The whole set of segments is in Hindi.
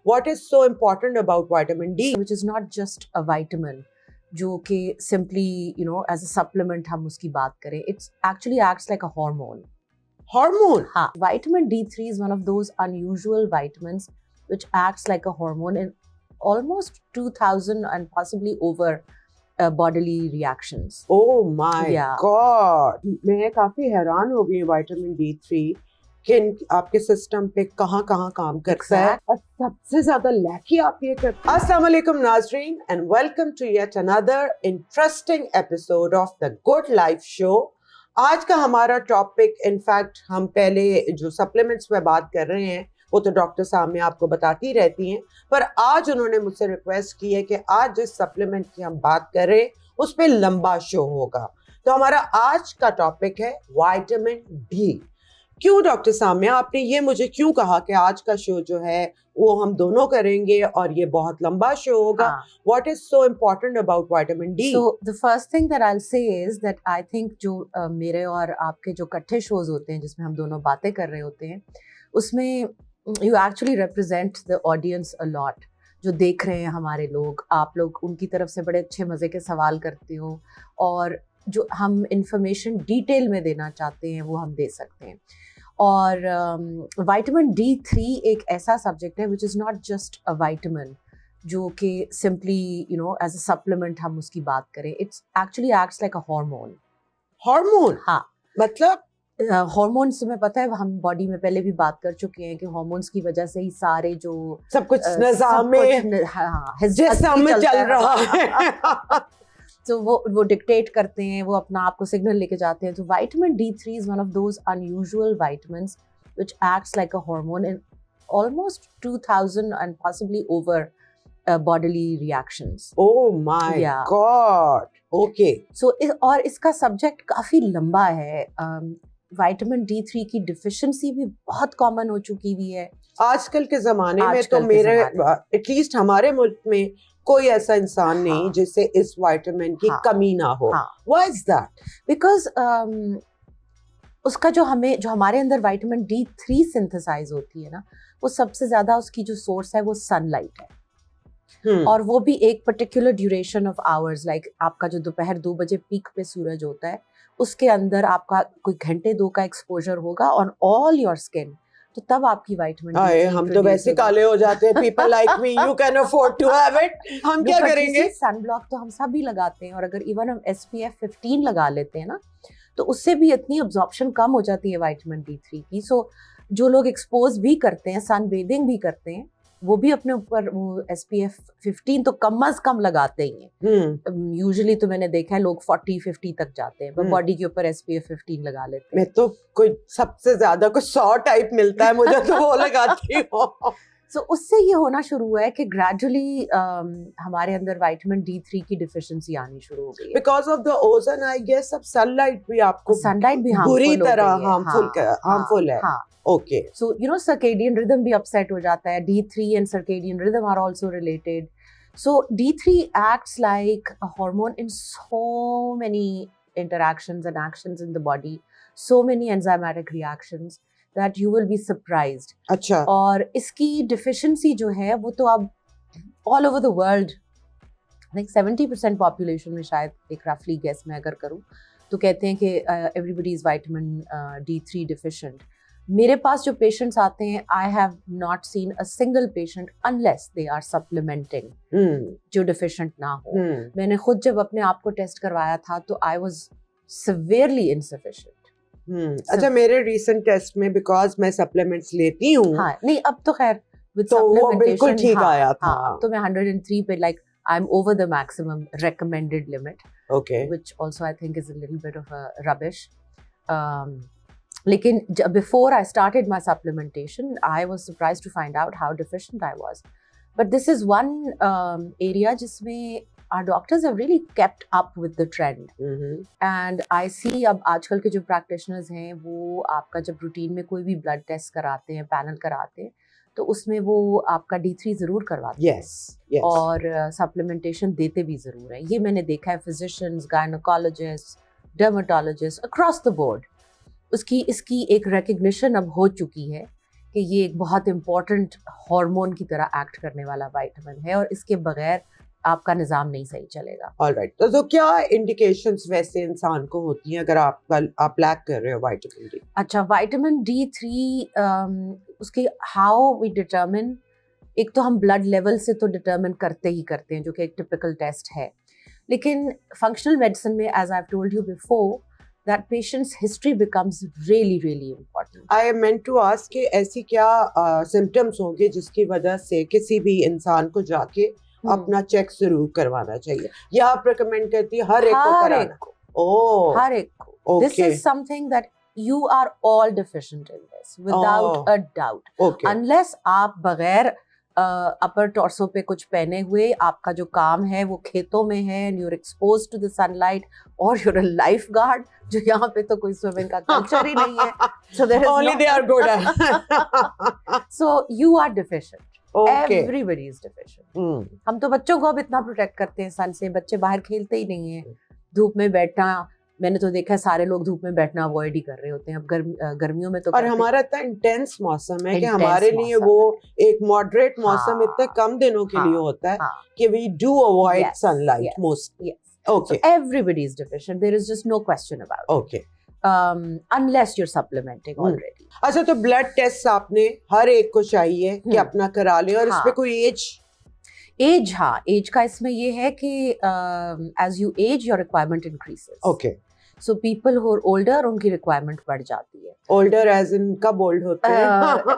what is so important about vitamin D? which is not just a vitamin जो कि simply as a supplement हम उसकी बात करें, it actually acts like a hormone. Hormone? हाँ, vitamin D3 is one of those unusual vitamins which acts like a hormone in almost 2000 and possibly over bodily reactions. Oh my Yeah. God! मैं काफी हैरान हो गई विटामिन D3 कि आपके सिस्टम पे कहाँ कहाँ काम करता है और सबसे ज्यादा लैकी आप ये करते हैं। अस्सलाम वालेकुम नाज़रीन and welcome to yet another interesting episode of the Good Life Show. आज का हमारा टॉपिक इनफैक्ट हम पहले जो सप्लीमेंट्स पे बात कर रहे हैं वो तो डॉक्टर सामने आपको बताती रहती हैं, पर आज उन्होंने मुझसे रिक्वेस्ट की है कि आज जिस सप्लीमेंट की हम बात कर रहे हैं उस पर लंबा शो होगा। तो हमारा आज का टॉपिक है विटामिन डी। क्यों डॉक्टर सामने आपने ये मुझे क्यों कहा कि आज का शो जो है वो हम दोनों करेंगे और ये बहुत लंबा शो होगा? What is so important about vitamin D? So the first thing that I'll say is that I think जो मेरे और आपके जो इकट्ठे शोज होते हैं जिसमें हम दोनों बातें कर रहे होते हैं उसमें you actually represent the audience a lot. जो देख रहे हैं हमारे लोग, आप लोग उनकी तरफ से बड़े अच्छे मज़े के सवाल करते हो और जो हम इंफॉर्मेशन डिटेल में देना चाहते हैं वो हम दे सकते हैं। और विटामिन D3 एक ऐसा सब्जेक्ट है which is not just a vitamin जो कि सिंपली एज अ सप्लीमेंट हम उसकी बात करें, it's actually acts like a hormone. Hormone? हाँ, मतलब हार्मोन्स में पता है हम बॉडी में पहले भी बात कर चुके हैं कि हार्मोन्स की वजह से ही सारे जो सब कुछ निजाम में जिस्म में चल रहा है तो वो डिक्टेट करते हैं, वो अपना आपको सिग्नल लेके जाते हैं। तो vitamin D3 is one of those unusual vitamins which acts like a hormone in almost 2000 and possibly over bodily reactions. Oh my God! Okay. So और इसका सब्जेक्ट काफी लंबा है। विटामिन D3 की डिफिशिएंसी भी बहुत कॉमन हो चुकी हुई है आजकल के जमाने में। तो मेरे एटलीस्ट हमारे मुल्क में कोई ऐसा इंसान नहीं जिससे इस विटामिन की कमी ना हो। Why is that? Because उसका जो हमारे अंदर विटामिन D3 सिंथेसाइज होती है ना, वो सबसे ज्यादा उसकी जो सोर्स है वो सनलाइट है। और वो भी एक particular duration of hours, like आपका जो दोपहर 2 बजे पीक पे सूरज होता है उसके अंदर आपका कोई घंटे 2 का एक्सपोजर होगा ऑन ऑल योर स्किन, तो तब आपकी विटामिन डी हम तो वैसे काले हो जाते हैं। People like me, you can afford to have it. हम क्या करेंगे? सन ब्लॉक तो हम सभी लगाते हैं और अगर इवन हम SPF 15 लगा लेते हैं ना तो उससे भी इतनी अब्जॉर्प्शन कम हो जाती है विटामिन D3 की। सो जो लोग एक्सपोज भी करते हैं, सन बेदिंग भी करते हैं, वो भी अपने ऊपर वो SPF 15 तो कम अज कम लगाते ही हैं। यूजुअली तो मैंने देखा है लोग 40-50 तक जाते हैं, पर बॉडी के ऊपर SPF 15 लगा लेते हैं। मैं तो कोई सबसे ज्यादा कोई 100 टाइप मिलता है मुझे तो वो लगाती हूँ। So, उससे ये होना शुरू हुआ है कि ग्रेजुअली हमारे अंदर विटामिन D3 की डिफिशिएंसी आनी शुरू हो गई है। Because of the ozone I guess. अब सनलाइट भी आपको सनलाइट भी बुरी तरह हार्मफुल है। Okay. So, circadian rhythm भी upset हो जाता है। D3 and circadian rhythm are also related. So, D3 acts like a hormone in so many interactions and actions in the body, so many enzymatic reactions that you will be surprised. अच्छा। और इसकी deficiency जो है वो तो अब all over the world, I think 70% population में शायद एक roughly guess मैं अगर करूँ तो कहते हैं कि everybody is vitamin D3 deficient. मेरे पास जो पेशेंट्स आते हैं, I have not seen a single patient unless they are supplementing जो डिफिशिएंट ना हो। मैंने खुद जब अपने आप को टेस्ट करवाया था तो आई वाज सिवियरली इनसफिशिएंट। अच्छा, मेरे रीसेंट टेस्ट में बिकॉज मैं सप्लीमेंट्स लेती हूँ, हाँ नहीं अब तो खैर तो वो बिल्कुल ठीक आया था। तो मैं 103 पे, like I am over the maximum recommended limit, which also I think is a little bit of a rubbish. लेकिन before I started my supplementation, I was surprised to find out how deficient I was. But this is one area जिसमें our doctors have really kept up with the trend. And I see अब आजकल के जो practitioners हैं वो आपका जब रूटीन में कोई भी ब्लड टेस्ट कराते हैं, पैनल कराते हैं, तो उसमें वो आपका D3 जरूर करवाते हैं और सप्लीमेंटेशन देते भी जरूर हैं। ये मैंने देखा है physicians, gynaecologist, dermatologist across the board. इसकी एक रिकग्निशन अब हो चुकी है कि ये एक बहुत इम्पोर्टेंट हार्मोन की तरह एक्ट करने वाला विटामिन है और इसके बगैर आपका निज़ाम नहीं सही चलेगा। ऑलराइट, तो क्या इंडिकेशंस वैसे इंसान को होती हैं अगर आप लैक कर रहे हो विटामिन डी? अच्छा, विटामिन D3 उसकी हाउ वी डिटरमिन, एक तो हम ब्लड लेवल से तो डिटरमिन करते ही करते हैं जो कि एक टिपिकल टेस्ट है, लेकिन फंक्शनल मेडिसिन में as I have told you before that patient's history becomes really important. I meant to ask कि ऐसी क्या सिम्टम्स होंगे जिसकी वजह से किसी भी इंसान को जाके अपना चेक जरूर करवाना चाहिए, या आप रिकमेंड करती है हर एक को कराना? ओह, हर एक को. This is something that you are all deficient in this without a doubt. Unless आप बगैर अपर टॉर्सो पे कुछ पहने हुए आपका जो काम है वो खेतों में है and you're exposed to the sunlight or you're a lifeguard, जो यहाँ पे तो कोई स्विमिंग का कल्चर ही नहीं है, so there is only they are good at. So you are deficient. Everybody is deficient. हम तो बच्चों को अब इतना प्रोटेक्ट करते हैं सन से, बच्चे बाहर खेलते ही नहीं है, धूप में बैठना, मैंने तो देखा है सारे लोग धूप में बैठना अवॉइड ही कर रहे होते हैं अब गर्मियों में तो। और हमारा इतना इंटेंस मौसम है कि हमारे लिए वो एक मॉडरेट मौसम इतने कम दिनों के लिए होता है कि we do avoid sunlight mostly. Okay. So everybody is deficient. There is just no question about it. Okay. Unless you're supplementing already. अच्छा, तो ब्लड टेस्ट आपने हर एक को चाहिए कि अपना करा ले, और इसमें कोई एज? हाँ, एज का इसमें ये है कि as you age your requirement increases. Okay. So people who are older उनकी requirement बढ़ जाती है. Older as in कब old होते हैं?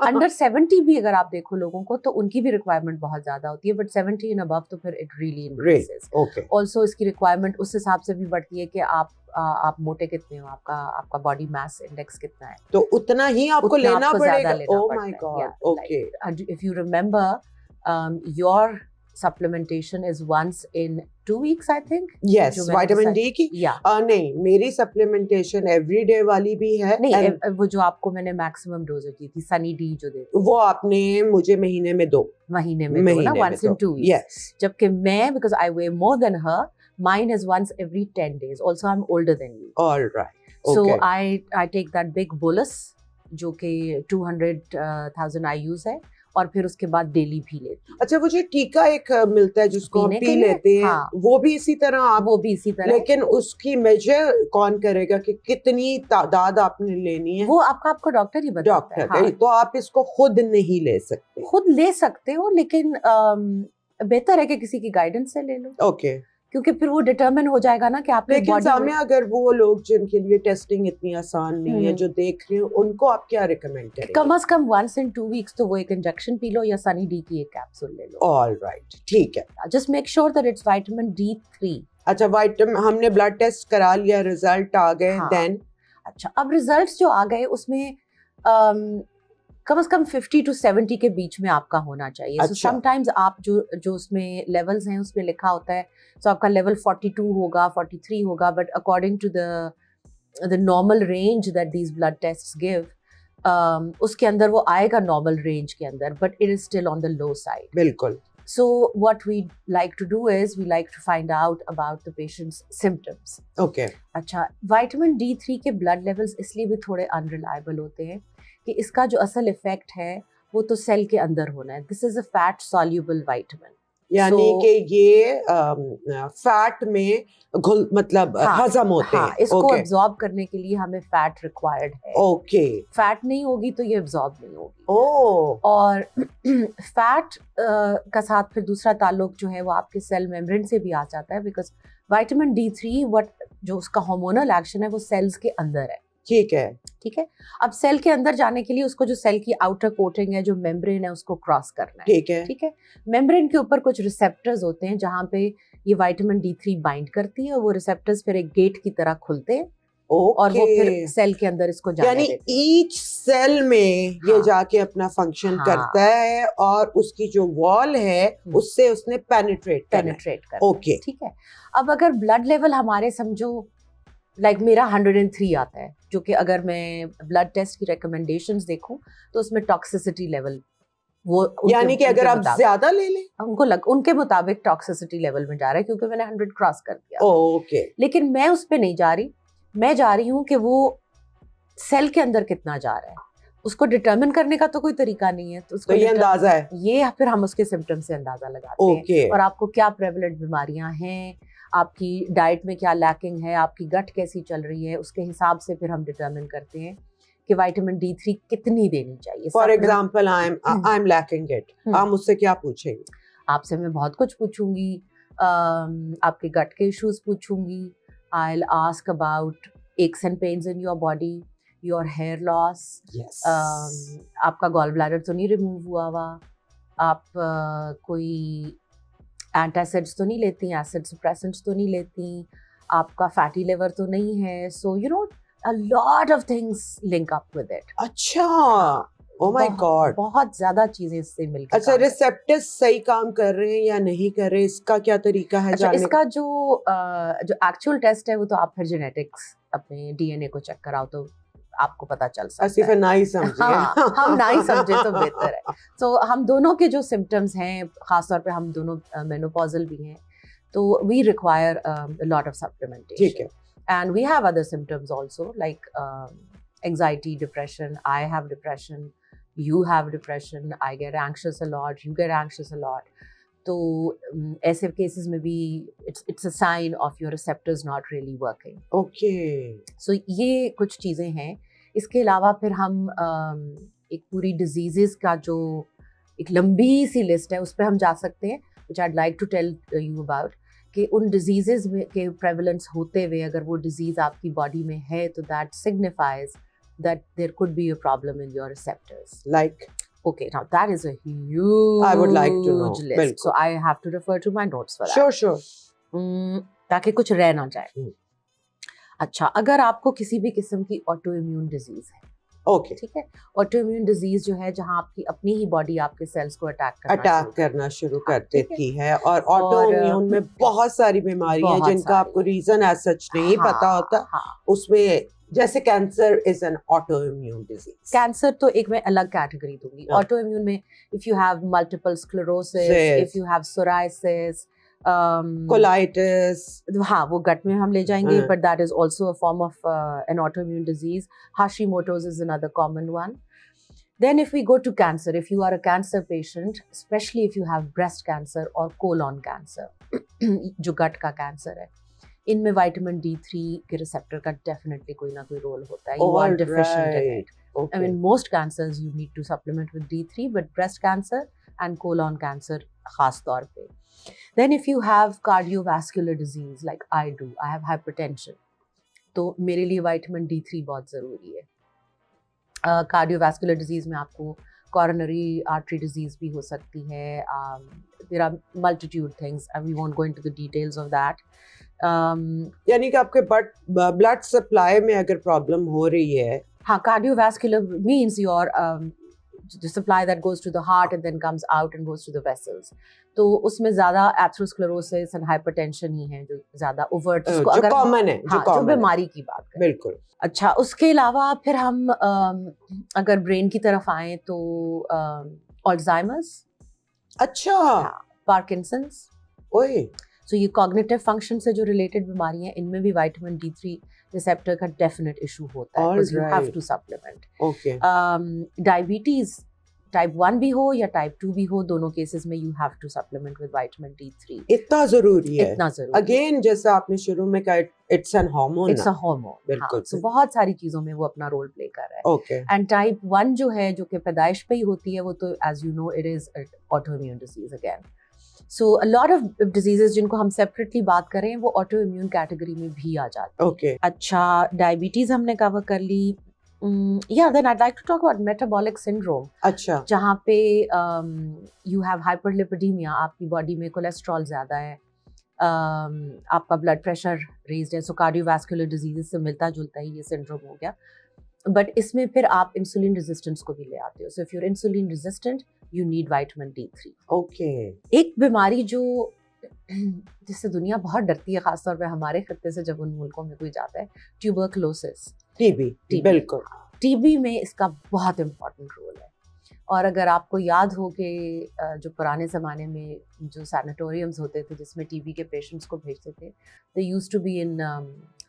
Under 70 भी अगर आप देखो लोगों को तो उनकी भी requirement बहुत ज़्यादा होती है, but 70 and above तो फिर it really increases. Okay. Also इसकी requirement उस हिसाब से भी बढ़ती है कि आप मोटे कितने हो, आपका बॉडी मास इंडेक्स कितना है, तो उतना ही आपको लेना पड़ेगा. Oh my God. Okay. If you remember, your supplementation is once in 2 weeks, I think. Yes, vitamin D की. नहीं, मेरी supplementation everyday वाली भी है. नहीं, वो जो आपको मैंने maximum dose दी थी, Sunny D जो देती थी, वो आपने मुझे महीने में 2 ना, once in 2 weeks. Yes. जबकि मैं, because I weigh more than her, mine is once every 10 days. Also, I'm older than you. All right. Okay. So I take that big bolus जो कि 200,000 IUs है, और फिर उसके बाद डेली भी लेती हूँ. अच्छा, वो जो टीका एक मिलता है जिसको हम पी लेते हैं, वो भी इसी तरह वो भी इसी तरह, लेकिन उसकी मेजर कौन करेगा कि कितनी तादाद आपने लेनी है? वो आपको डॉक्टर ही बताता है. डॉक्टर, तो आप इसको खुद नहीं ले सकते? खुद ले सकते हो, लेकिन बेहतर है कि किसी की गाइडेंस से ले लो. ओके. क्योंकि फिर वो डिटरमिन हो जाएगा ना कि आपके लेकिन सामने अगर वो लोग जिनके लिए टेस्टिंग इतनी आसान नहीं है, जो देख रहे हो, उनको आप क्या रिकमेंड करेंगे? कम से कम once in 2 weeks तो वो एक इंजेक्शन पी लो या सनी डी की एक कैप्सूल ले लो. ऑल राइट, ठीक है. Just make sure that it's vitamin D3. अच्छा, विटामिन हमने ब्लड टेस्ट करा लिया, रिजल्ट आ गए, देन? अच्छा, अब रिजल्ट्स जो आ गए उसमें कम से कम 50 to 70 के बीच में आपका होना चाहिए. अच्छा. So sometimes आप जो उसमें लेवल्स हैं उसमें लिखा होता है, so आपका लेवल 42 होगा, 43 होगा, but according to the normal range that these blood tests give, उसके अंदर वो आएगा नॉर्मल रेंज के अंदर, but it is still on the low side. बिल्कुल. So what we like to do is we like to find out about the patient's symptoms. Okay. अच्छा, विटामिन D3 के ब्लड लेवल्स इसलिए भी थोड़े अनरिलायबल होते हैं कि इसका जो असल इफेक्ट है वो तो सेल के अंदर होना है. This is a fat soluble vitamin, यानी कि ये फैट में घुल मतलब हजम होते हैं. इसको एब्जॉर्ब करने के लिए हमें फैट रिक्वायर्ड है. ओके. फैट नहीं होगी तो ये एब्जॉर्ब नहीं होगी. और फैट का साथ फिर दूसरा ताल्लुक जो है वो आपके सेल मेम्ब्रेन से भी आ जाता है, बिकॉज विटामिन D3 जो उसका हार्मोनल एक्शन है वो सेल्स के अंदर है. ठीक है. अब सेल के अंदर जाने के लिए उसको जो सेल की आउटर कोटिंग है, जो मेम्ब्रेन है, उसको क्रॉस करना है. ठीक है. मेम्ब्रेन के ऊपर कुछ रिसेप्टर्स होते हैं जहाँ पे ये विटामिन D3 बाइंड करती है, और वो रिसेप्टर्स फिर एक गेट की तरह खुलते हैं. और वो फिर सेल के अंदर इसको जाने देते हैं. यानी ईच सेल में ये जाके अपना फंक्शन करता है, और उसकी जो वॉल है उससे उसने पेनिट्रेट करना. ओके. ठीक है. अब अगर ब्लड लेवल हमारे समझो मेरा 103 आता है, जो कि अगर मैं ब्लड टेस्ट की रिकमेंडेशंस देखूं तो उसमें टॉक्सिसिटी लेवल वो, यानी कि अगर आप ज्यादा ले लें उनके मुताबिक टॉक्सिसिटी लेवल में जा रहा है, क्योंकि मैंने 100 क्रॉस कर दिया. ओके. लेकिन मैं उस पे नहीं जा रही, मैं जा रही हूँ कि वो सेल के अंदर कितना जा रहा है. उसको डिटरमिन करने का तो कोई तरीका नहीं है, तो उसको तो ये अंदाजा है, ये फिर हम उसके सिम्टम्स से अंदाजा लगाते ओके। हैं और आपको क्या प्रेवलेंट बीमारियां हैं, आपकी डाइट में क्या लैकिंग है, आपकी गट कैसी चल रही है, उसके हिसाब से फिर हम डिटरमिन करते हैं कि विटामिन D3 कितनी देनी चाहिए। For example I am lacking it, आप मुझसे क्या पूछेंगे? आपसे मैं बहुत कुछ पूछूंगी, आपके गट के इश्यूज पूछूंगी, I will ask about aches and pains in your body, your hair loss, yes. आपका गॉल ब्लैडर तो नहीं रिमूव हुआ हुआ, आप कोई एंटासिड्स तो नहीं लेती, एसिड सप्रेसेंट्स तो नहीं लेती, आपका फैटी लिवर तो नहीं है, so you know a lot of things link up with it. अच्छा, oh my god, बहुत ज्यादा चीजें इससे मिलकर। अच्छा, रिसेप्टर्स सही काम कर रहे हैं या नहीं कर रहे, इसका क्या तरीका है? अच्छा, इसका जो एक्चुअल टेस्ट है वो तो आप फिर जेनेटिक्स अपने डीएनए को चेक कराओ तो आपको पता चल सकता है। ना ही समझे। हाँ, हम ना ही समझे तो बेहतर है। तो हम दोनों के जो सिम्टम्स हैं, खासतौर पे हम दोनों मेनोपॉजल भी हैं, तो we require lot of supplementation. ठीक है। And we have other symptoms also, like anxiety, depression. I have depression, you have depression, I get anxious a lot, you get anxious a lot. तो ऐसे cases में भी it's a sign of your receptors not really working. Okay. So ये कुछ चीज़ें हैं। इसके अलावा फिर हम एक पूरी diseases का जो एक लंबी सी लिस्ट है उस पर हम जा सकते हैं, which I'd like to tell you about. कि उन डिजीजेज के प्रेवलेंस होते हुए अगर वो डिजीज आपकी बॉडी में है तो that signifies that there could be a problem in your receptors. Like, okay, now that is a huge I would like to know. list, so I have to refer to my notes for that. Sure. ताकि कुछ रह ना जाए। अच्छा, अगर आपको किसी भी किस्म की ऑटो इम्यून डिजीज है, ओके, ठीक है, ऑटो इम्यून डिजीज जो है जहां आपकी अपनी ही बॉडी आपके सेल्स को अटैक करना शुरू कर देती है, और ऑटो इम्यून में बहुत सारी बीमारियां हैं जिनका आपको रीजन एज सच नहीं पता होता। उसमें जैसे cancer is an autoimmune disease. Cancer तो एक मैं अलग कैटेगरी दूंगी। ऑटो इम्यून में if you have multiple sclerosis, if you have psoriasis, colitis, हाँ वो गट में हम ले जाएंगे, but that is also a form of an autoimmune disease. Hashimoto's is another common one. Then if we go to cancer, if you are a cancer patient, especially if you have breast cancer or colon cancer, जो गट का कैंसर है, इनमें विटामिन D3 के रिसेप्टर का डेफिनेटली कोई ना कोई रोल होता है। You are deficient in it. Okay. I mean, most cancers you need to supplement with D3, but breast cancer and colon cancer खास तौर पे। Then if you have cardiovascular disease like I do, I have hypertension, तो मेरे लिए विटामिन D3 बहुत ज़रूरी है। कार्डियोवैस्कुलर डिजीज़ में आपको coronary artery disease भी हो सकती है। There are multitude things and we won't go into the details of that. यानी कि आपके ब्लड सप्लाई में अगर प्रॉब्लम हो रही है, हाँ, cardiovascular means your the supply that goes to the heart and then comes out and goes to the vessels. तो उसमें ज़्यादा atherosclerosis and hypertension ही है जो ज़्यादा overt, जो कॉमन है, जो बीमारी की बात करें। बिल्कुल। अच्छा, उसके अलावा फिर हम अगर ब्रेन की तरफ आएं तो Alzheimer's, अच्छा, पार्किंसंस, ओए, सो ये कॉग्निटिव फंक्शन से जो रिलेटेड बीमारी हैं, इनमें भी विटामिन D3 रिसेप्टर का डेफिनेट इशू होता है, because you have to supplement. Okay. Diabetes type 1 भी हो या टाइप 2 भी हो, दोनों केसेस में you have to supplement with vitamin D3। इतना जरूरी है, इतना जरूरी। अगेन जैसा आपने शुरू में कहा, it's an hormone, it's a hormone, बिल्कुल। सो बहुत सारी चीजों में वो अपना रोल प्ले कर रहा है। ओके। एंड टाइप 1 जो है, जो कि पैदाइश पे ही होती है, वो तो as you know it is autoimmune disease again. So a lot of diseases जिनको हम सेपरेटली बात करें वो ऑटो इम्यून कैटेगरी में भी आ जाते हैं। ओके। अच्छा, डायबिटीज हमने कवर कर ली। Yeah, then I'd like to talk about metabolic syndrome. अच्छा, जहाँ पे you have hyperlipidemia, आपकी बॉडी में कोलेस्ट्रॉल ज़्यादा है, आपका ब्लड प्रेशर रेज्ड है, सो कार्डियोवैस्कुलर डिजीजेस से मिलता जुलता ही ये सिंड्रोम हो गया। बट इसमें फिर आप इंसुलिन रेजिस्टेंस को भी ले आते हो, so if you are insulin resistant you need vitamin D3। Okay. एक बीमारी जो जिससे दुनिया बहुत डरती है, खासतौर पे हमारे खत्ते से जब उन मुल्कों में कोई जाता है, ट्यूबरकुलोसिस, टीबी, बिल्कुल। टीबी में इसका बहुत इम्पोर्टेंट रोल है। और अगर आपको याद हो कि जो पुराने ज़माने में जो सैनिटोरियम्स होते थे जिसमें टीबी के पेशेंट्स को भेजते थे, they used to be in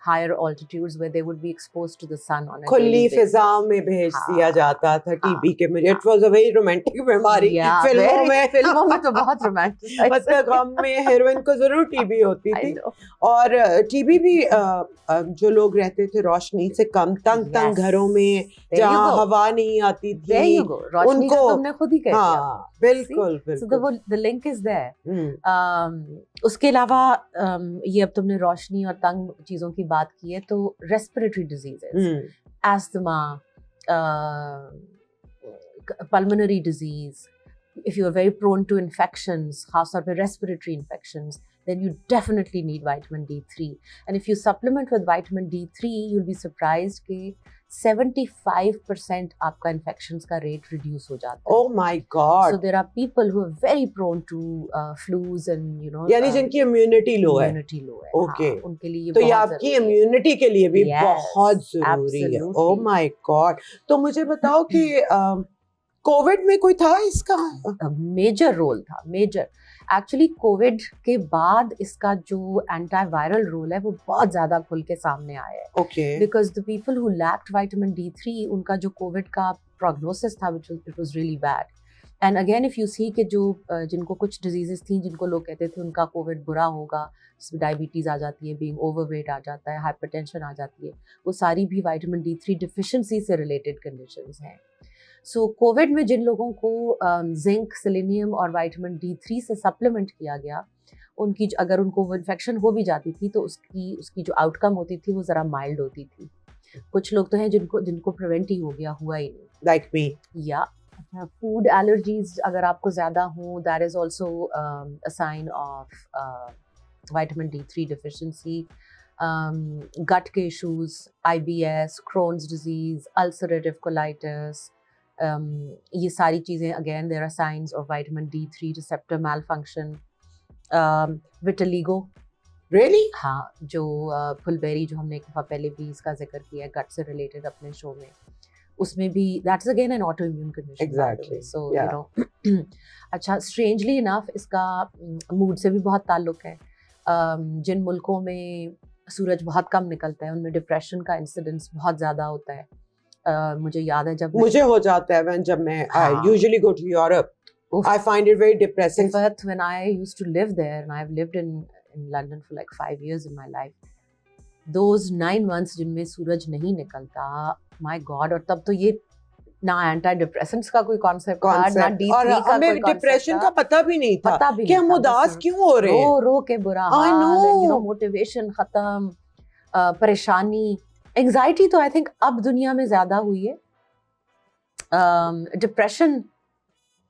higher altitudes where they would be exposed to the sun on a खुली daily basis. फिजा में भेज दिया हाँ, जाता था टीबी हाँ, के मुझे it was a very romantic बीमारी Yeah, फिल्मों में तो बहुत रोमांटिक मतलब गम में हीरोइन को जरूर टीबी होती थी और टीबी भी जो लोग रहते थे रोशनी से कम तंग घरों में जहाँ हवा नहीं आती थी उनको तुमने खुद ही कह दिया हाँ बिल्कुल बिल्कुल the link is there. उसके अलावा ये अब तुमने रोशनी और तंग चीजों की बात की है तो respiratory diseases asthma, pulmonary disease, if you are very prone to infections, खास तौर पे respiratory infections, then you definitely need vitamin D3. And if you supplement with vitamin D3, you'll be surprised कि 75% आपका infections का rate reduce हो जाता है. Oh my God! So there are people who are very prone to flus and यानी जिनकी immunity low है. Immunity low है. Okay. हाँ, उनके लिए ये तो ये बहुत आपकी ज़रूरी है. immunity के लिए भी Yes, बहुत जरूरी है. absolutely. Oh my God! तो मुझे बताओ कि कोविड में कोई था इसका? मेजर रोल था, मेजर. एक्चुअली कोविड के बाद इसका जो एंटीवायरल रोल है वो बहुत ज्यादा खुल के सामने आया है. Okay. Because the people who lacked vitamin D3 उनका जो कोविड का प्रोग्नोसिस था it was really bad. And again if you see कि जो जिनको कुछ डिजीजेस थी जिनको लोग कहते थे उनका कोविड बुरा होगा, डायबिटीज आ जाती है, बीइंग ओवरवेट आ जाता है, हाइपरटेंशन आ जाती है, वो सारी भी विटामिन D3 डिफिशिएंसी से रिलेटेड कंडीशंस हैं. सो कोविड में जिन लोगों को जिंक, सेलेनियम और विटामिन D3 से सप्लीमेंट किया गया, उनकी अगर उनको वो इन्फेक्शन हो भी जाती थी तो उसकी जो आउटकम होती थी वो ज़रा माइल्ड होती थी. कुछ लोग तो हैं जिनको प्रिवेंट ही हो गया, हुआ ही नहीं. Like me. या फूड एलर्जीज अगर आपको ज़्यादा हो, that is also a sign of vitamin D3 deficiency. Gut के issues, IBS, Crohn's disease, ulcerative colitis, ये सारी चीज़ें again there are signs of vitamin D3 receptor malfunction. Vitiligo, really? हाँ, जो फुलबेरी जो हमने एक दफ़ा पहले भी इसका जिक्र किया है गट से रिलेटेड अपने शो में, उसमें भी that's again an auto immune condition. Exactly. So you know अच्छा, स्ट्रेंजली इनफ इसका मूड से भी बहुत ताल्लुक है. जिन मुल्कों में सूरज बहुत कम निकलता है उनमें डिप्रेशन का इंसिडेंस बहुत ज़्यादा होता है. मुझे याद है जब मुझे हो जाता है जब मैं I usually go to Europe. I find it very depressing. But when I used to live there, and I've lived in London for like 5 years in my life, those 9 months जिनमें सूरज नहीं निकलता, my God, और तब तो ये ना एंटी डिप्रेसेंट्स का कोई कॉन्सेप्ट था, ना D3 और का कोई हमें डिप्रेशन का पता भी नहीं था पता भी कि हम उदास क्यों हो रहे हैं. रो के बुरा हाल, मोटिवेशन खत्म, परेशानी, एंजाइटी तो आई थिंक अब दुनिया में ज्यादा हुई है. Depression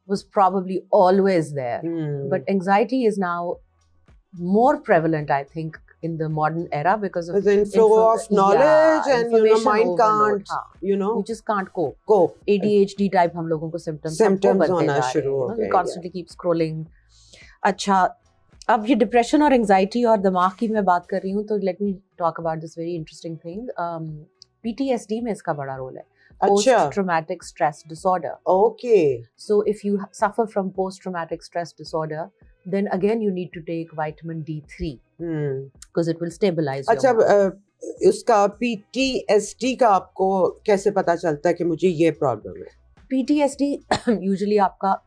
was probably always there, but anxiety is now more prevalent, I think, in the modern era because of the inflow of knowledge and mind can't, you just can't cope. ADHD type हम लोगों को symptoms होना शुरू हो गए. We constantly keep scrolling. अच्छा, अब ये डिप्रेशन और एंजाइटी और दिमाग की मैं बात कर रही हूँ तो let me talk about this very interesting thing. PTSD में इसका बड़ा रोल है. Post-traumatic stress disorder. Okay. So if you suffer from post-traumatic stress disorder, then again you need to take vitamin D3 because it will stabilize your अच्छा, mind. उसका PTSD का आपको कैसे पता चलता है कि मुझे ये प्रॉब्लम है? PTSD यूजुअली आपका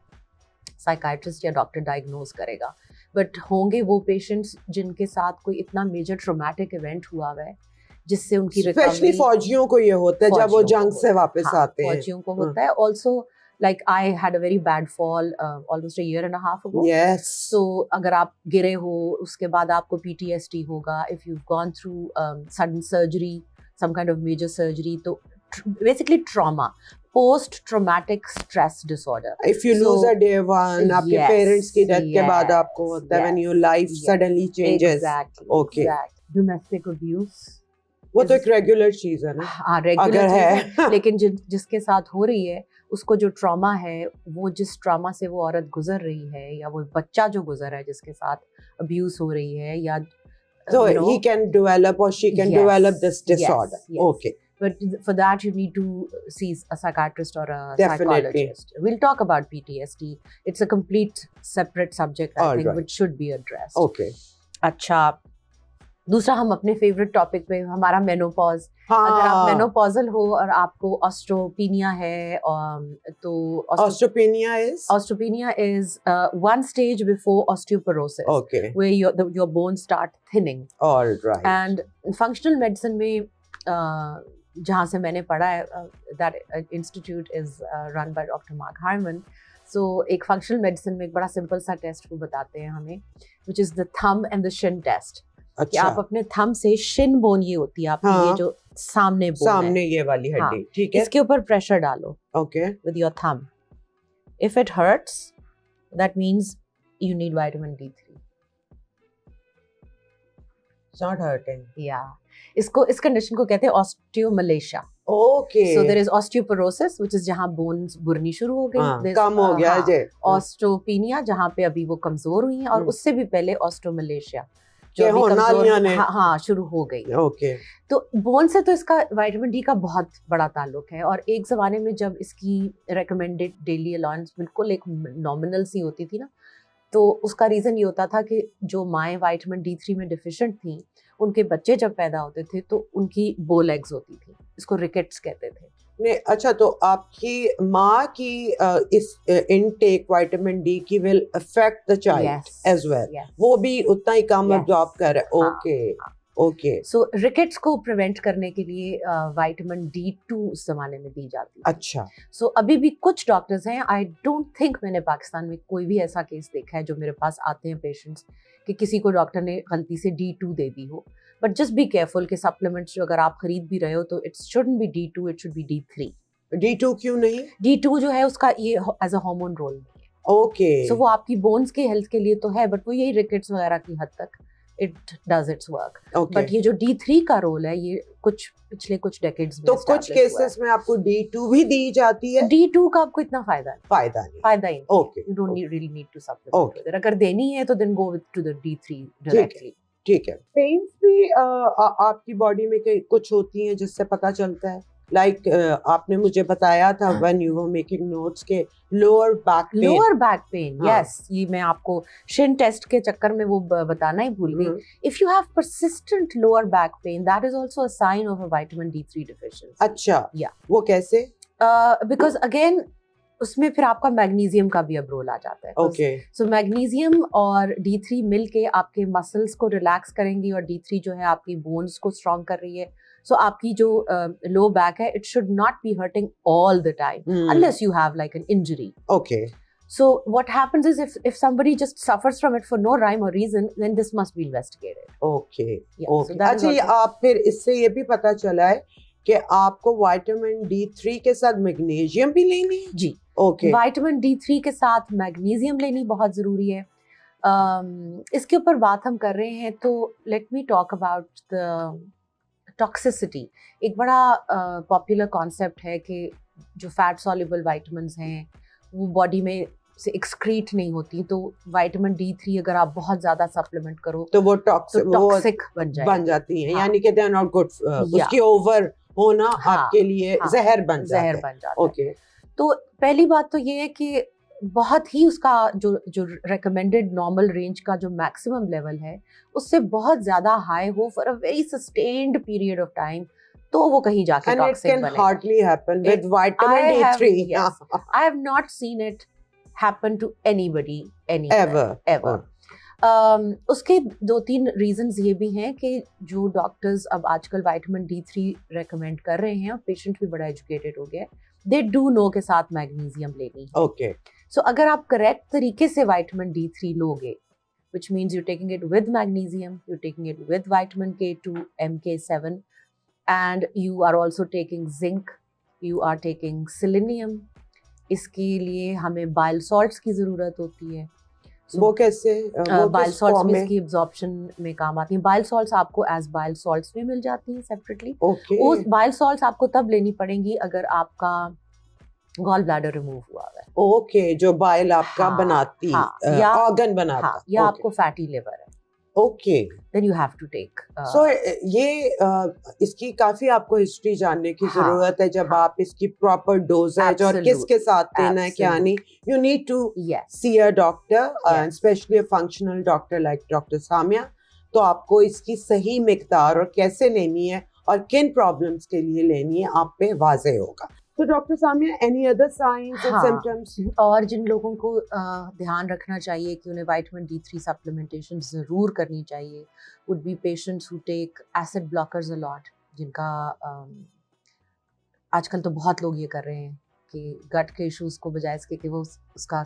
साइकाइट्रिस्ट या डॉक्टर डायग्नोज करेगा, बट होंगे वो पेशेंट्स जिनके साथ कोई इतना मेजर ट्रॉमेटिक इवेंट हुआ हुआ है जिससे उनकी स्पेशली फौजियों को ये होता है जब वो जंग से वापस आते हैं. फौजियों को होता है. Also like I had a very bad fall almost a year and a half ago. Yes. So अगर आप गिरे हो उसके बाद आपको PTSD होगा. If you've gone through sudden surgery, some kind of major surgery, तो basically trauma, post-traumatic stress disorder. If you lose a dear one, आपके parents की death के बाद आपको होता है when your life suddenly changes. Exactly. Okay. Exactly. Domestic abuse. वो तो एक रेगुलर चीज है ना. हाँ, रेगुलर है. लेकिन जिसके साथ हो रही है उसको जो ट्रॉमा है, वो जिस ट्रॉमा से वो औरत गुजर रही है या वो बच्चा जो गुजर रहा है जिसके साथ अब्यूज हो रही है, या so he can develop or she can develop this disorder. Okay. But for that you need to see a psychiatrist or a psychologist. We'll talk about PTSD. It's a complete separate subject, I think, which should be addressed. Okay. अच्छा, दूसरा हम अपने फेवरेट टॉपिक पे, हमारा मेनोपॉज। अगर आप मेनोपॉजल हो और आपको ऑस्ट्रोपीनिया है, तो ऑस्ट्रोपीनिया is one stage before osteoporosis, okay, where your bones start thinning. all right. And functional medicine में जहाँ से मैंने पढ़ा है, that institute is run by Dr. Mark Harmon. So एक functional medicine में एक बड़ा simple सा टेस्ट को बताते हैं हमें, which is the thumb and the shin test. कि आप अपने थम से शिन बोन, ये होती है आपकी, ये जो सामने बोन सामने है, ये वाली हड्डी, ठीक है, इसके ऊपर प्रेशर डालो, okay, with your thumb. If it hurts, that means you need vitamin D3. It's not hurting. Yeah. इस कंडीशन को कहते हैं osteomalacia. Okay. So there is osteoporosis, which is जहाँ bones बुरनी शुरू हो गई, कम हो गया जे, osteopenia जहाँ पे अभी वो कमजोर हुई हैं, और उससे भी पहले osteomalacia जो शुरू हो गई। ओके। तो बोन से तो इसका विटामिन डी का बहुत बड़ा ताल्लुक है, और एक ज़माने में जब इसकी रेकमेंडेड डेली अलाउंस बिल्कुल एक नॉमिनल सी होती थी ना, तो उसका रीज़न ये होता था कि जो माएँ विटामिन D3 में डिफिशिएंट थी, उनके बच्चे जब पैदा होते थे तो उनकी बो लेग्स होती थी, इसको रिकेट्स कहते थे। नहीं, अच्छा, तो आपकी माँ की इस इनटेक विटामिन डी की will affect the child as well, वो भी उतना ही कम अब्सॉर्ब कर रहा है। Okay okay. सो रिकेट्स को प्रिवेंट करने के लिए विटामिन D2 उस जमाने में दी जाती है। अच्छा। सो अभी भी कुछ डॉक्टर्स हैं, आई डोंट थिंक मैंने पाकिस्तान में कोई भी ऐसा केस देखा है जो मेरे पास आते हैं पेशेंट्स कि किसी को डॉक्टर ने गलती से D2 दे दी हो, बट जस्ट बी केयरफुल कि सप्लीमेंट्स जो अगर आप खरीद भी रहे हो तो it shouldn't be D2, it should be D3। D2 क्यों नहीं? D2 जो है उसका ये एज अ हार्मोन रोल नहीं है। ओके। सो वो आपकी बोन्स के हेल्थ के लिए तो है, बट वो यही रिकेट्स वगैरह की हद तक it does it's work. But ये जो D3 का रोल है, ये पिछले कुछ डेकेड्स में तो कुछ केसेस में आपको D2 भी दी जाती है। D2 का आपको इतना फायदा नहीं। Okay, you don't really need to supplement. अगर देनी है तो then go with to the D3 directly. ठीक है। पेन्स भी आपकी बॉडी में कुछ होती हैं जिससे पता चलता है? लाइक आपने मुझे बताया था when you were making notes के लोअर बैक पेन, यस, ये मैं आपको शिन टेस्ट के चक्कर में वो बताना ही भूल गई। If you have persistent lower back pain, that is also a sign of a vitamin D3 deficiency. अच्छा, वो कैसे? बिकॉज अगेन उसमें फिर आपका मैग्नीशियम का भी अब रोल आ जाता है। ओके। सो मैग्नीशियम और D3 मिलके आपके मसल्स को रिलैक्स करेंगी, और D3 जो है आपकी बोन्स को स्ट्रॉन्ग कर रही है। सो आपकी जो लो बैक है, it should not be hurting all the time unless you have like an injury. Okay. So what happens is if somebody just suffers from it for no rhyme or reason, then this must be investigated. Okay. Yeah, okay. So that अच्छा, also... आप फिर इससे ये भी पता चला है कि आपको विटामिन D3 के साथ मैग्नीशियम भी लेनी है? जी। ओके। विटामिन D3 के साथ मैग्नीशियम लेनी बहुत ज़रूरी है। इसके ऊपर बात हम कर रहे हैं, तो let me talk about the toxicity. एक बड़ा पॉपुलर कॉन्सेप्ट है कि जो फैट सॉल्युबल विटामिन्स हैं वो बॉडी में से एक्सक्रीट नहीं होती, तो विटामिन D3 अगर आप बहुत ज्यादा सप्लीमेंट करो तो वो टॉक्सिक बन जाती है। यानी कि दे आर नॉट गुड, उसकी ओवर होना आपके लिए जहर बन जाता है। ओके। तो पहली बात तो ये है कि बहुत ही उसका जो रेकमेंडेड नॉर्मल रेंज का जो मैक्सिमम लेवल है, उससे बहुत ज्यादा हाई हो for a very sustained period of time, तो वो कहीं जाके टॉक्सिक बने। And it can hardly happen with vitamin D3. Yes, I have not seen it happen to anybody anywhere ever. उसके 2-3 रीजंस ये भी हैं कि जो डॉक्टर्स अब आजकल विटामिन D3 रेकमेंड कर रहे हैं, पेशेंट भी बड़ा एजुकेटेड हो गया, दे डू नो के साथ मैग्नीशियम लेनी है। ओके। सो अगर आप करेक्ट तरीके से विटामिन D3 लोगे, which means you're taking it with magnesium, you're taking it with vitamin K2, MK7, and you are also taking zinc, you are taking selenium. इसके लिए हमें बाइल सॉल्ट्स की ज़रूरत होती है। वो कैसे? बाइल सॉल्ट्स में इसकी एब्जॉर्प्शन में काम आती हैं। बाइल सॉल्ट्स आपको एज बाइल सॉल्ट्स भी मिल जाती हैं सेपरेटली। वो बाइल सॉल्ट्स आपको तब लेनी पड़ेंगी अगर आपका गॉल ब्लैडर रिमूव हुआ है। ओके, जो बाइल आपका बनाती ऑर्गन बनाता, या आपको फैटी लिवर है। Okay, then you have to take. So ये इसकी काफी आपको हिस्ट्री जानने की जरूरत है जब आप इसकी प्रॉपर डोजेज और किसके साथ देना है क्या नहीं। You need to see a doctor, specially a functional doctor like doctor Samia, तो आपको इसकी सही मिकदार और कैसे लेनी है और किन प्रॉब्लम्स के लिए लेनी है आप पे वाज़ेह होगा। तो doctor Samia, any other signs और सिम्टम्स? और जिन लोगों को ध्यान रखना चाहिए कि उन्हें विटामिन D3 सप्लीमेंटेशन ज़रूर करनी चाहिए would be patients who take acid blockers a lot, जिनका आजकल तो बहुत लोग ये कर रहे हैं कि गट के इश्यूज़ को बजाय इसके कि वो उसका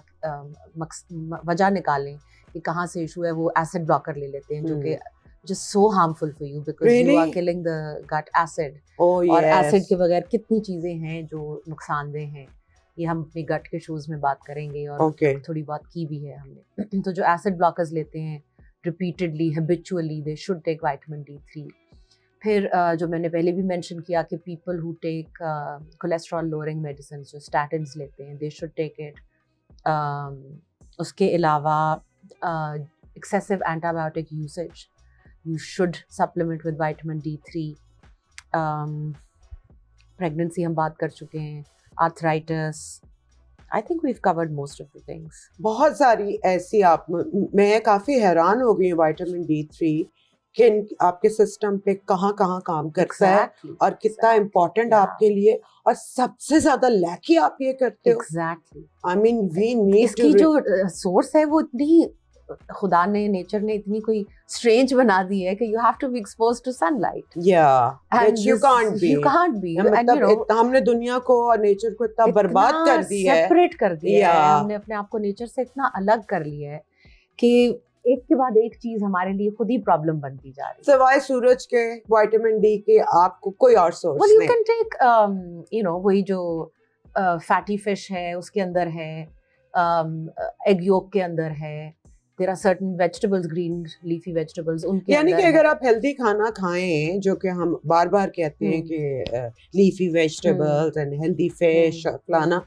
वजह निकालें कि कहाँ से इशू है, वो एसिड ब्लॉकर ले लेते हैं, जो कि just so harmful for you because Really? you are killing the gut acid. Oh, और yes. एसिड के बगैर कितनी चीज़ें हैं जो नुकसानदेह हैं, ये हम अपने गट के शोज में बात करेंगे और थोड़ी बात की भी है हमने। तो जो एसिड ब्लॉकर्स लेते हैं repeatedly, habitually, they should take vitamin D3। फिर जो मैंने पहले भी मेंशन किया कि people who take cholesterol lowering medicine, जो स्टैटिन्स लेते हैं, दे शुड टेक इट। उसके अलावा excessive antibiotic usage, you should supplement with vitamin D3. Pregnancy हम बात कर चुके हैं, arthritis. I think we've covered most of the things. बहुत सारी ऐसी मैं काफ़ी हैरान हो गई हूँ विटामिन D3 कि आपके सिस्टम पे कहाँ कहाँ काम करता है और कितना इम्पोर्टेंट आपके लिए, और सबसे ज़्यादा लैकी आप ये करते हो। Exactly. I mean, we need इसकी जो सोर्स है वो इतनी, खुदा ने, नेचर ने इतनी कोई स्ट्रेंज बना दी है कि you have to be exposed to sunlight. Yeah, and which you can't be. You can't be. मतलब and you know, हमने दुनिया को और नेचर को इतना बर्बाद कर दिया है, सेपरेट कर दिया है, हमने अपने आप को नेचर से इतना अलग कर लिया है कि एक के बाद एक चीज हमारे लिए खुद ही प्रॉब्लम बनती जा रही है। सिवाय सूरज के, विटामिन डी के, आपको कोई और सोर्स नहीं। you can take वही जो फैटी फिश है उसके अंदर है, एग योक के अंदर है, there are certain vegetables, green leafy vegetables, उनके यानी अंदर कि अगर है। आप हेल्दी खाना खाएं, जो कि हम बार बार कहते हैं कि leafy vegetables and healthy fish और फलाना,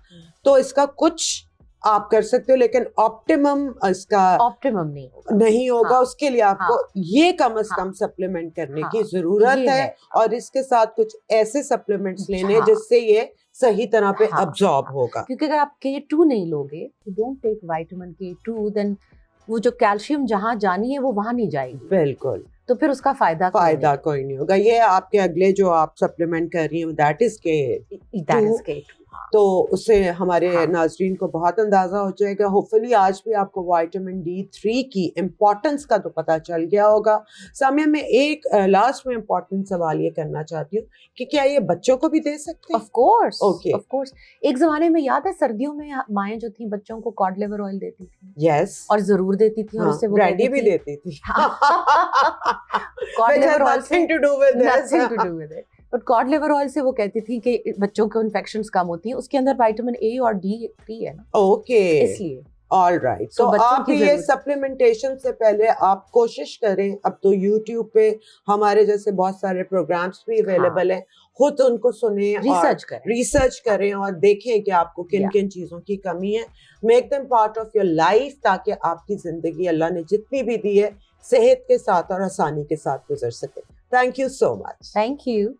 तो इसका कुछ आप कर सकते हो, लेकिन ऑप्टिमम इसका नहीं होगा। हाँ, उसके लिए आपको ये कम से कम सप्लीमेंट करने की जरूरत है, और इसके साथ कुछ ऐसे सप्लीमेंट्स लेने जिससे ये सही तरह पे अब्सॉर्ब होगा। क्योंकि अगर आप K2 नहीं लोगे, don't take vitamin K2, then वो जो कैल्शियम जहाँ जानी है वो वहाँ नहीं जाएगी। बिल्कुल। तो फिर उसका फायदा कोई नहीं होगा। ये आपके अगले जो आप सप्लीमेंट कर रही हैं दैट इज K2, तो उससे हमारे नाज़रीन को बहुत अंदाजा हो जाएगा। होपफुली आज भी आपको विटामिन D3 की इम्पोर्टेंस का तो पता चल गया होगा। सामिया, मैं एक लास्ट में इम्पोर्टेंट सवाल ये करना चाहती हूँ कि क्या ये बच्चों को भी दे सकते हैं? Of course, Okay. Of course. एक जमाने में याद है सर्दियों में माएँ जो थी बच्चों को कॉड लिवर ऑयल देती थी। यस, और जरूर देती थी, और उससे वो ब्रांडी भी देती थी। Cod liver oil nothing to do with it. But cod liver oil से वो कहती थी कि बच्चों को इन्फेक्शंस कम होती हैं, उसके अंदर विटामिन A और D3 है ना, ओके, इसलिए। All right. तो आप ये सप्लीमेंटेशन से पहले आप कोशिश करें, अब तो YouTube पे हमारे जैसे बहुत सारे प्रोग्राम्स भी अवेलेबल हैं, खुद उनको सुने, रिसर्च करें और देखें कि आपको किन किन चीज़ों की कमी है। Make them part of your life, ताकि आपकी जिंदगी अल्लाह ने जितनी भी दी है सेहत के साथ और आसानी के साथ गुजर सके। Thank you so much. Thank you.